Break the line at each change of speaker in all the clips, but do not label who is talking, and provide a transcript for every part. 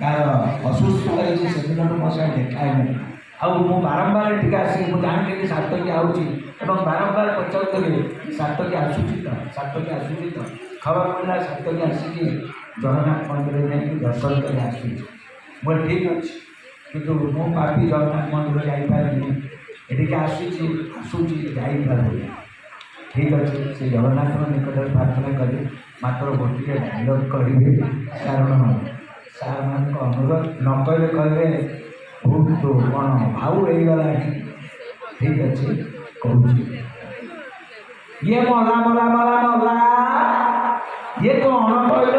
तार असुस्थ होती से दिन मो साथ देखाएनि आउ बारंबार टी आसिक मुझे जानती सातकी आऊँगी बारंबार पचारूली सातकी आसूची तो सातकी आसूची तो खबर पड़ा सातकी आसिक जगन्नाथ मंदिर जाकि दर्शन कर आसूँ बोले ठीक अच्छे कितु मो पापी जगन्नाथ मंदिर जापारे एटिके आसूची जापारे ठीक अच्छे से जगन्नाथ निकट प्रार्थना करी मात्र गोटे डायलग कहे कारण सार मान अनुरोध न कहले कहे बहुत कौन भाव हो गला ठीक अच्छे कहूँ ये मला मला मला मला ये कौन कहल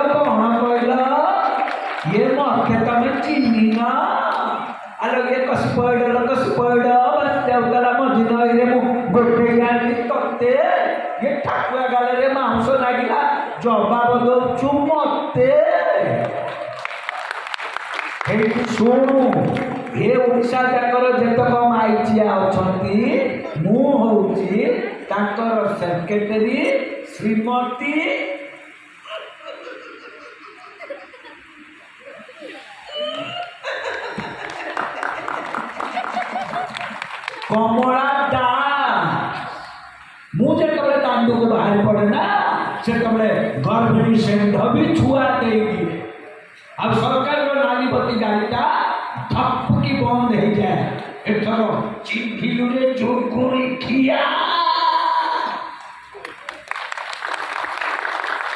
ये मत तुम चिन्ह न आलो ये कस पड़ बस देवताला मझी नईरे गोटे जानी ते ये ठाकुआ गाल मांस लगिला जवाब दौचु मते शुणु ये ओडिशा जाकर जेतक माइचिया अच्छा मुझे सेक्रेटरी श्रीमती कमला दास मुझे कबले दांडू को बाहर पड़े ना से कबले गर्भिणी सेंध भी छुआ देगी अब सरकार नालीपति गाड़ीटा ठपकी बंद हो जाए एथर चिठिलुरे जोगुरी खिया